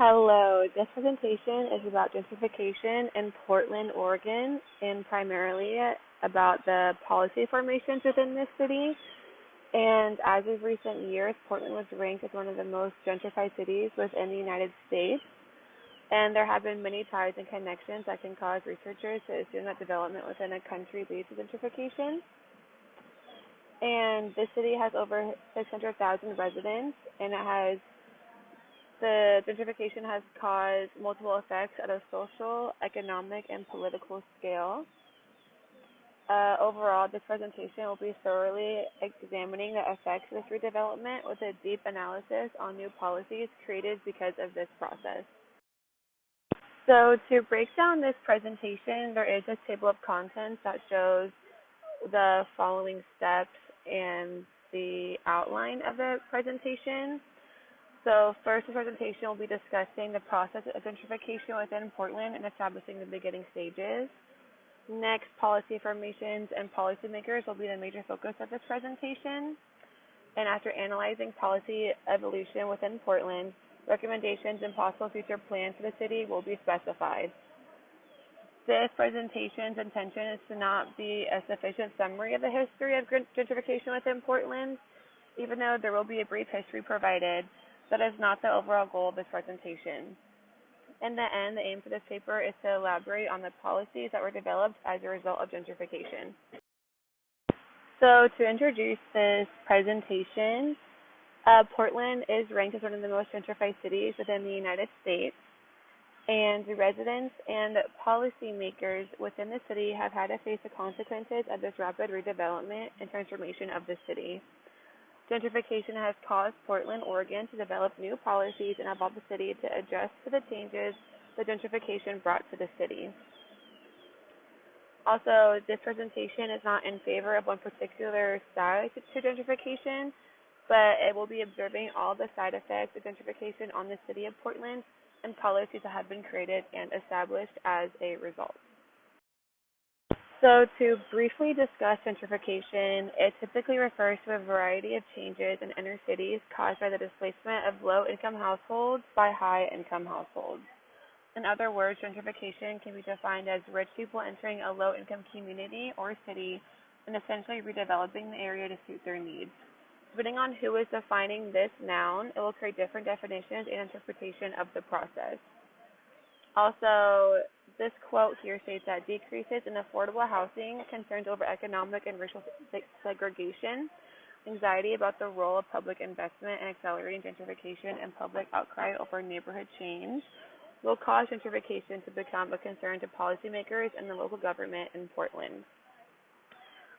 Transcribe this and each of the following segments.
Hello, this presentation is about gentrification in Portland, Oregon, and primarily about the policy formations within this city. And as of recent years, Portland was ranked as one of the most gentrified cities within the United States. And there have been many ties and connections that can cause researchers to assume that development within a country leads to gentrification. And this city has over 600,000 residents, and the gentrification has caused multiple effects at a social, economic, and political scale. Overall, this presentation will be thoroughly examining the effects of this redevelopment with a deep analysis on new policies created because of this process. So to break down this presentation, there is a table of contents that shows the following steps and the outline of the presentation. So first, the presentation will be discussing the process of gentrification within Portland and establishing the beginning stages. Next, policy formations and policymakers will be the major focus of this presentation. And after analyzing policy evolution within Portland, recommendations and possible future plans for the city will be specified. This presentation's intention is to not be a sufficient summary of the history of gentrification within Portland, even though there will be a brief history provided. That is not the overall goal of this presentation. In the end, the aim for this paper is to elaborate on the policies that were developed as a result of gentrification. So to introduce this presentation, Portland is ranked as one of the most gentrified cities within the United States, and the residents and policymakers within the city have had to face the consequences of this rapid redevelopment and transformation of the city. Gentrification has caused Portland, Oregon to develop new policies and evolve the city to adjust to the changes that gentrification brought to the city. Also, this presentation is not in favor of one particular side to gentrification, but it will be observing all the side effects of gentrification on the city of Portland and policies that have been created and established as a result. So to briefly discuss gentrification, it typically refers to a variety of changes in inner cities caused by the displacement of low-income households by high-income households. In other words, gentrification can be defined as rich people entering a low-income community or city and essentially redeveloping the area to suit their needs. Depending on who is defining this noun, it will create different definitions and interpretation of the process. Also, this quote here states that decreases in affordable housing, concerns over economic and racial segregation, anxiety about the role of public investment in accelerating gentrification, and public outcry over neighborhood change will cause gentrification to become a concern to policymakers and the local government in Portland.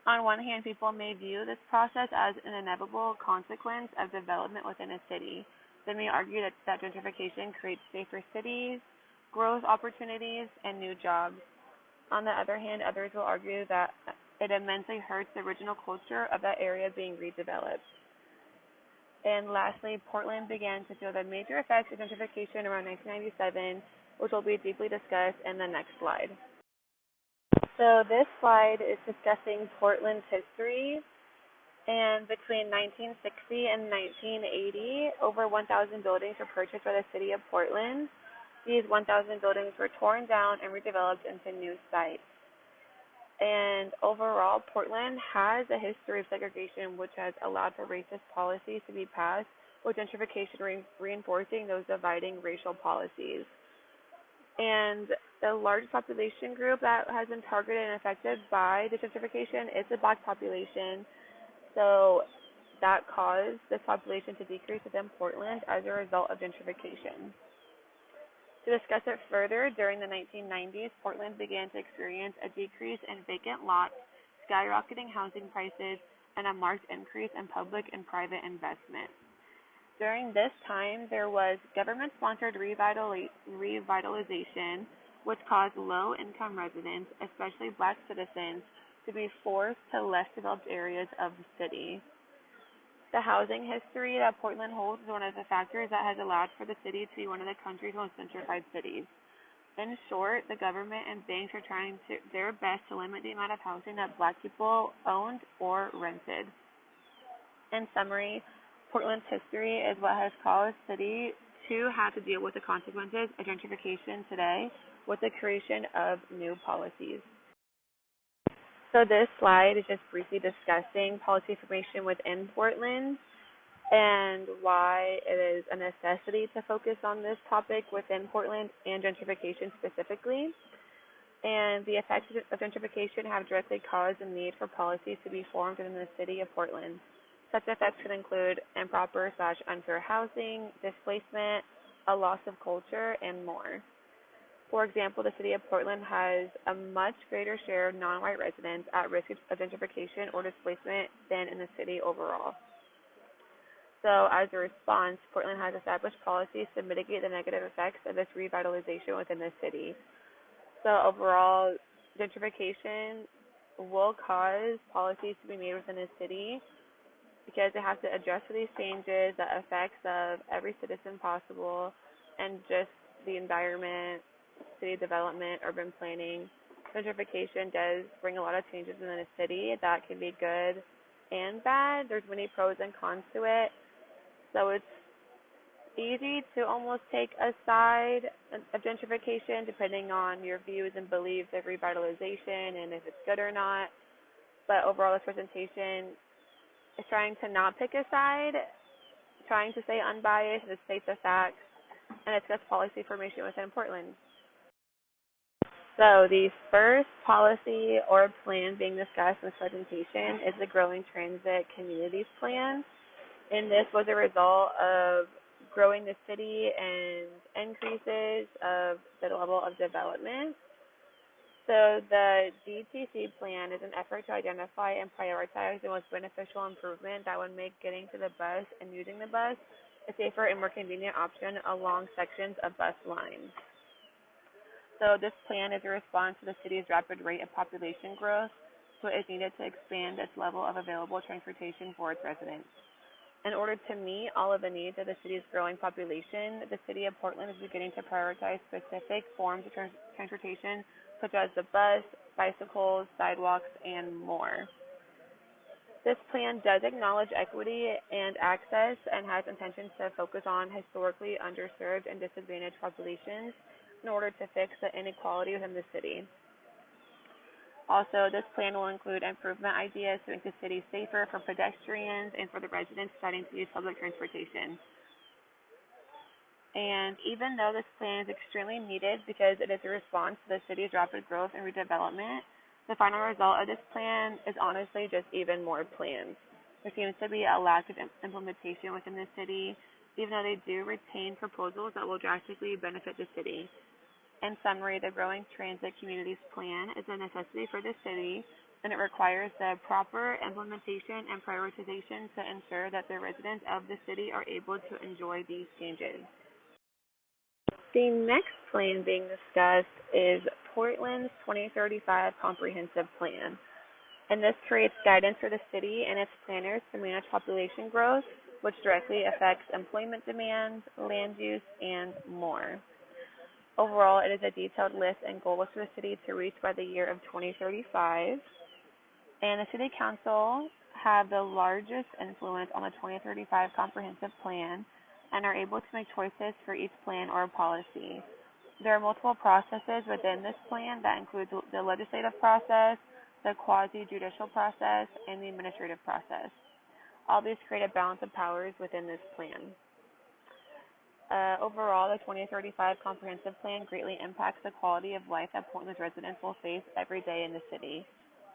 On one hand, people may view this process as an inevitable consequence of development within a city. They may argue that gentrification creates safer cities, growth opportunities, and new jobs. On the other hand, others will argue that it immensely hurts the original culture of that area being redeveloped. And lastly, Portland began to feel the major effects of gentrification around 1997, which will be deeply discussed in the next slide. So this slide is discussing Portland's history, and between 1960 and 1980, over 1,000 buildings were purchased by the city of Portland. These 1,000 buildings were torn down and redeveloped into new sites. And overall, Portland has a history of segregation, which has allowed for racist policies to be passed, with gentrification reinforcing those dividing racial policies. And the largest population group that has been targeted and affected by the gentrification is the Black population. So that caused this population to decrease within Portland as a result of gentrification. To discuss it further, during the 1990s, Portland began to experience a decrease in vacant lots, skyrocketing housing prices, and a marked increase in public and private investment. During this time, there was government-sponsored revitalization, which caused low-income residents, especially Black citizens, to be forced to less developed areas of the city. The housing history that Portland holds is one of the factors that has allowed for the city to be one of the country's most gentrified cities. In short, the government and banks are trying their best to limit the amount of housing that Black people owned or rented. In summary, Portland's history is what has caused the city two have to deal with the consequences of gentrification today with the creation of new policies. So this slide is just briefly discussing policy formation within Portland and why it is a necessity to focus on this topic within Portland and gentrification specifically. And the effects of gentrification have directly caused the need for policies to be formed within the city of Portland. Such effects could include improper/unfair housing, displacement, a loss of culture, and more. For example, the city of Portland has a much greater share of non-white residents at risk of gentrification or displacement than in the city overall. So as a response, Portland has established policies to mitigate the negative effects of this revitalization within the city. So overall, gentrification will cause policies to be made within the city because it has to adjust to these changes, the effects of every citizen possible, and just the environment, city development, urban planning. Gentrification does bring a lot of changes in the city that can be good and bad. There's many pros and cons to it. So it's easy to almost take a side of gentrification depending on your views and beliefs of revitalization and if it's good or not. But overall, this presentation is trying to not pick a side, trying to stay unbiased and state the facts, and discuss policy formation within Portland. So the first policy or plan being discussed in this presentation is the Growing Transit Communities Plan. And this was a result of growing the city and increases of the level of development. So the GTC plan is an effort to identify and prioritize the most beneficial improvement that would make getting to the bus and using the bus a safer and more convenient option along sections of bus lines. So this plan is a response to the city's rapid rate of population growth, so it is needed to expand its level of available transportation for its residents. In order to meet all of the needs of the city's growing population, the city of Portland is beginning to prioritize specific forms of transportation, such as the bus, bicycles, sidewalks, and more. This plan does acknowledge equity and access and has intentions to focus on historically underserved and disadvantaged populations in order to fix the inequality within the city. Also, this plan will include improvement ideas to make the city safer for pedestrians and for the residents deciding to use public transportation. And even though this plan is extremely needed because it is a response to the city's rapid growth and redevelopment, the final result of this plan is honestly just even more plans. There seems to be a lack of implementation within the city, even though they do retain proposals that will drastically benefit the city. In summary, the Growing Transit Communities Plan is a necessity for the city, and it requires the proper implementation and prioritization to ensure that the residents of the city are able to enjoy these changes. The next plan being discussed is Portland's 2035 Comprehensive Plan, and this creates guidance for the city and its planners to manage population growth, which directly affects employment demands, land use, and more. Overall, it is a detailed list and goals for the city to reach by the year of 2035. And the City Council have the largest influence on the 2035 Comprehensive Plan and are able to make choices for each plan or policy. There are multiple processes within this plan that include the legislative process, the quasi-judicial process, and the administrative process. All these create a balance of powers within this plan. Overall, the 2035 Comprehensive Plan greatly impacts the quality of life that Portland's residents will face every day in the city.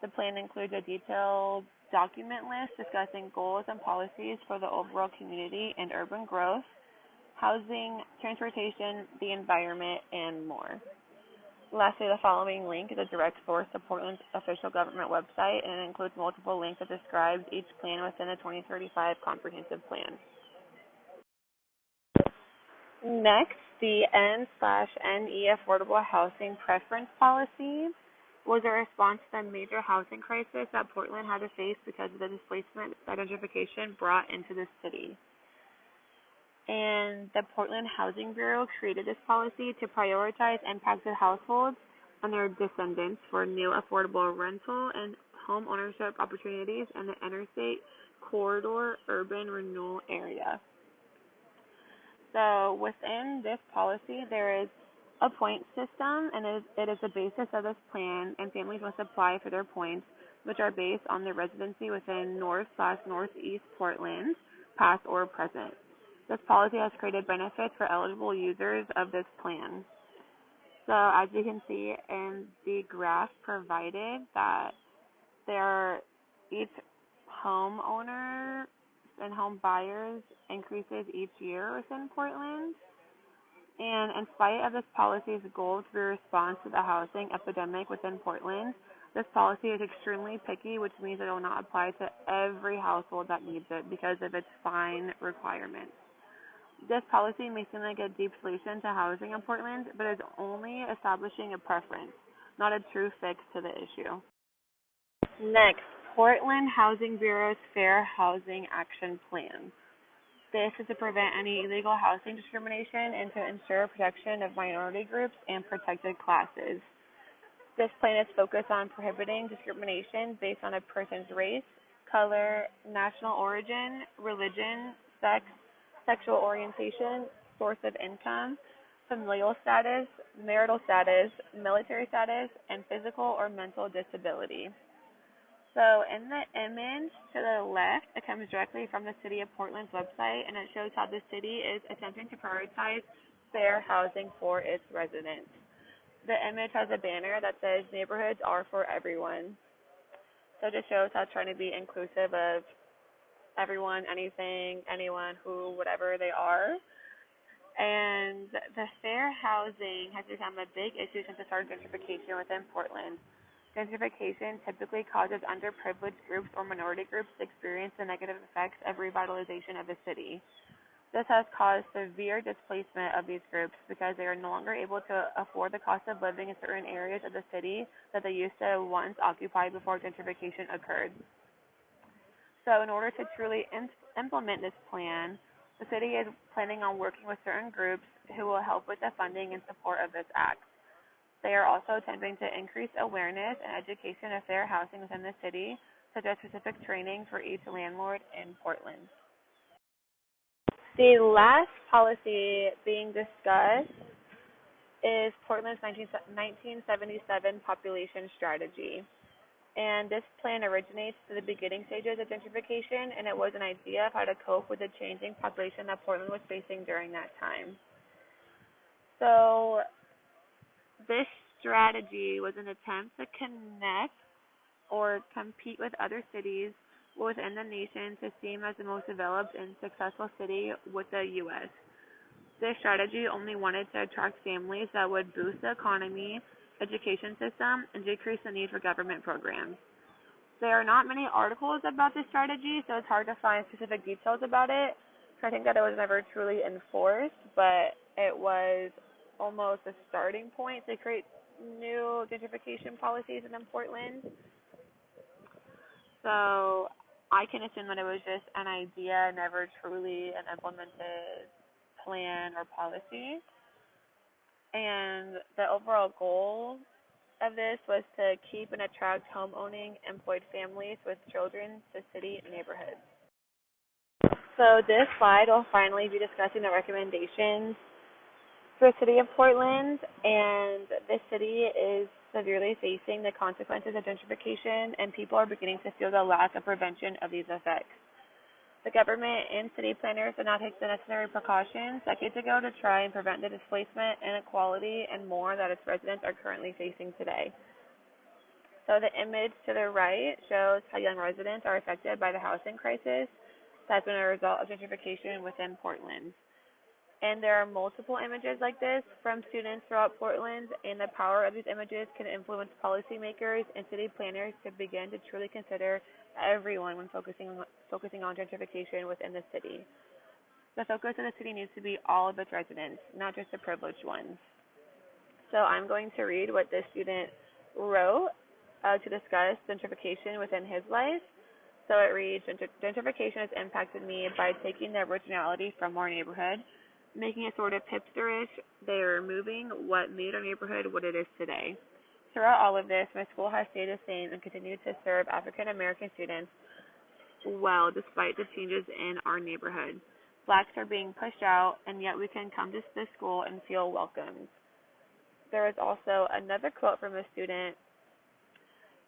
The plan includes a detailed document list discussing goals and policies for the overall community and urban growth, housing, transportation, the environment, and more. Lastly, the following link is a direct source to Portland's official government website, and it includes multiple links that describe each plan within the 2035 Comprehensive Plan. Next, the N/NE Affordable Housing Preference Policy was a response to the major housing crisis that Portland had to face because of the displacement that gentrification brought into the city. And the Portland Housing Bureau created this policy to prioritize impacted households and their descendants for new affordable rental and home ownership opportunities in the interstate corridor urban renewal area. So within this policy, there is a point system, and it is the basis of this plan, and families must apply for their points, which are based on their residency within North/Northeast Portland, past or present. This policy has created benefits for eligible users of this plan. So as you can see in the graph provided, that there each homeowner and home buyers increases each year within Portland. And in spite of this policy's goal to be a response to the housing epidemic within Portland, this policy is extremely picky, which means it will not apply to every household that needs it because of its fine requirements. This policy may seem like a deep solution to housing in Portland, but is only establishing a preference, not a true fix to the issue. Next, Portland Housing Bureau's Fair Housing Action Plan. This is to prevent any illegal housing discrimination and to ensure protection of minority groups and protected classes. This plan is focused on prohibiting discrimination based on a person's race, color, national origin, religion, sex, sexual orientation, source of income, familial status, marital status, military status, and physical or mental disability. So in the image to the left, it comes directly from the City of Portland's website, and it shows how the city is attempting to prioritize fair housing for its residents. The image has a banner that says neighborhoods are for everyone. So it just shows how it's trying to be inclusive of everyone, anything, anyone, who, whatever they are. And the fair housing has become a big issue since the start of gentrification within Portland. Gentrification typically causes underprivileged groups or minority groups to experience the negative effects of revitalization of the city. This has caused severe displacement of these groups because they are no longer able to afford the cost of living in certain areas of the city that they used to once occupy before gentrification occurred. So in order to truly implement this plan, the city is planning on working with certain groups who will help with the funding and support of this act. They are also attempting to increase awareness and education of fair housing within the city, such as specific training for each landlord in Portland. The last policy being discussed is Portland's 1977 population strategy. And this plan originates to the beginning stages of gentrification, and it was an idea of how to cope with the changing population that Portland was facing during that time. So this strategy was an attempt to connect or compete with other cities within the nation to seem as the most developed and successful city with the U.S. This strategy only wanted to attract families that would boost the economy, education system, and decrease the need for government programs. There are not many articles about this strategy, so it's hard to find specific details about it. So I think that it was never truly enforced, but it was almost a starting point to create new gentrification policies in Portland. So I can assume that it was just an idea, never truly an implemented plan or policy. And the overall goal of this was to keep and attract home-owning, employed families with children to city neighborhoods. So this slide will finally be discussing the recommendations for the city of Portland, and this city is severely facing the consequences of gentrification, and people are beginning to feel the lack of prevention of these effects. The government and city planners did not take the necessary precautions decades ago to try and prevent the displacement, inequality, and more that its residents are currently facing today. So the image to the right shows how young residents are affected by the housing crisis that's been a result of gentrification within Portland. And there are multiple images like this from students throughout Portland, and the power of these images can influence policymakers and city planners to begin to truly consider everyone when focusing on gentrification within the city. The focus of the city needs to be all of its residents, not just the privileged ones. So I'm going to read what this student wrote to discuss gentrification within his life. So it reads, gentrification has impacted me by taking the originality from our neighborhood, making it sort of hipsterish. They are removing what made our neighborhood what it is today. Throughout all of this, my school has stayed the same and continued to serve African American students well despite the changes in our neighborhood. Blacks are being pushed out, and yet we can come to this school and feel welcomed. There is also another quote from a student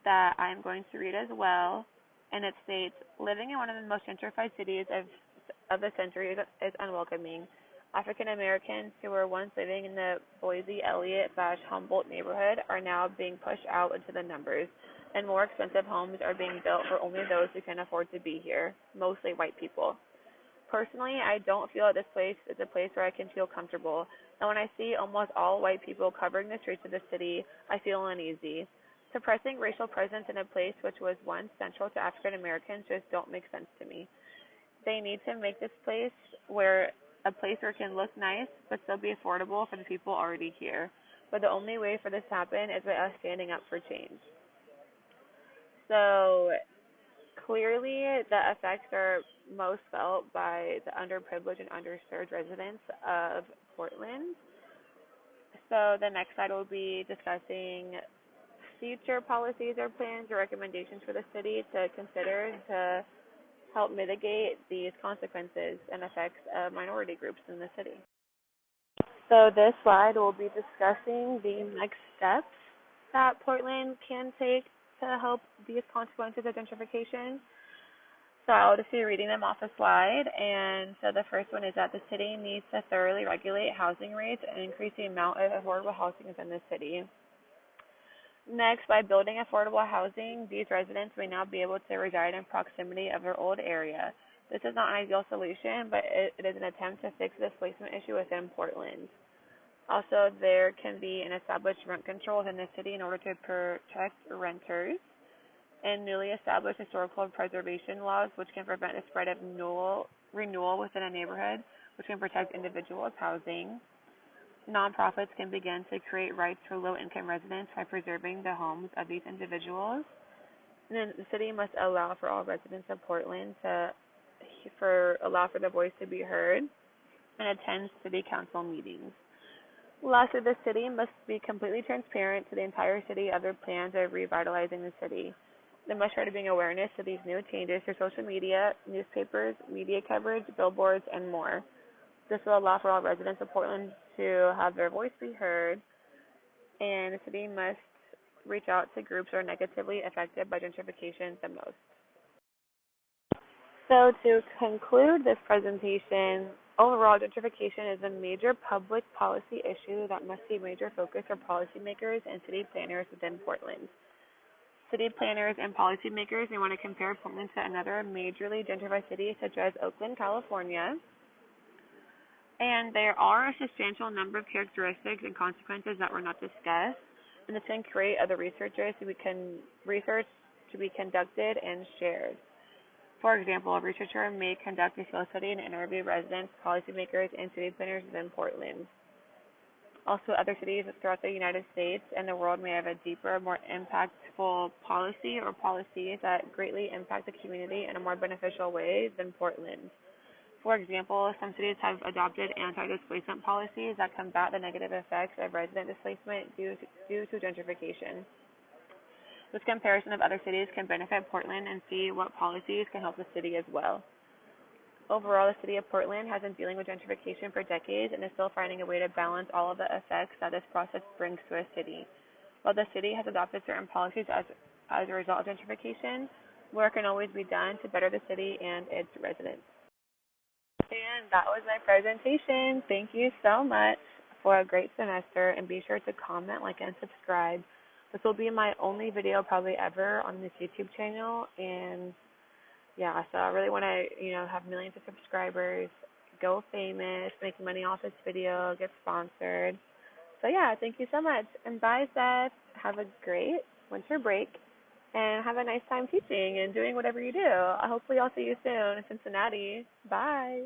that I'm going to read as well, and it states, living in one of the most gentrified cities of the century is unwelcoming. African Americans who were once living in the Boise Elliott/Humboldt neighborhood are now being pushed out into the numbers, and more expensive homes are being built for only those who can afford to be here, mostly white people. Personally, I don't feel that this place is a place where I can feel comfortable, and when I see almost all white people covering the streets of the city, I feel uneasy. Suppressing racial presence in a place which was once central to African Americans just don't make sense to me. They need to make this place where a place where it can look nice but still be affordable for the people already here. But the only way for this to happen is by us standing up for change. So clearly the effects are most felt by the underprivileged and underserved residents of Portland. So the next slide will be discussing future policies or plans or recommendations for the city to consider to help mitigate these consequences and effects of minority groups in the city. So this slide will be discussing the next steps that Portland can take to help these consequences of gentrification. So I'll just be reading them off a slide. And so the first one is that the city needs to thoroughly regulate housing rates and increase the amount of affordable housing within the city. Next, by building affordable housing, these residents may now be able to reside in proximity of their old area. This is not an ideal solution, but it is an attempt to fix the displacement issue within Portland. Also, there can be an established rent control within the city in order to protect renters, and newly established historical preservation laws which can prevent the spread of renewal within a neighborhood, which can protect individuals' housing. Nonprofits can begin to create rights for low-income residents by preserving the homes of these individuals. And then the city must allow for all residents of Portland allow for their voice to be heard and attend city council meetings. Lastly, the city must be completely transparent to the entire city of their plans of revitalizing the city. They must try to bring awareness to these new changes through social media, newspapers, media coverage, billboards, and more. This will allow for all residents of Portland to have their voice be heard, and the city must reach out to groups that are negatively affected by gentrification the most. So to conclude this presentation, overall gentrification is a major public policy issue that must be a major focus for policymakers and city planners within Portland. City planners and policymakers may want to compare Portland to another majorly gentrified city such as Oakland, California. And there are a substantial number of characteristics and consequences that were not discussed, and this can create other research to be conducted and shared. For example, a researcher may conduct a field study and interview residents, policymakers, and city planners within Portland. Also, other cities throughout the United States and the world may have a deeper, more impactful policy or policies that greatly impact the community in a more beneficial way than Portland. For example, some cities have adopted anti-displacement policies that combat the negative effects of resident displacement due to gentrification. This comparison of other cities can benefit Portland and see what policies can help the city as well. Overall, the city of Portland has been dealing with gentrification for decades and is still finding a way to balance all of the effects that this process brings to a city. While the city has adopted certain policies as a result of gentrification, work can always be done to better the city and its residents. And that was my presentation. Thank you so much for a great semester, and be sure to comment, like, and subscribe. This will be my only video probably ever on this YouTube channel, and yeah, so I really want to, have millions of subscribers, go famous, make money off this video, get sponsored. So yeah, thank you so much. And bye, Seth. Have a great winter break, and have a nice time teaching and doing whatever you do. Hopefully I'll see you soon in Cincinnati. Bye.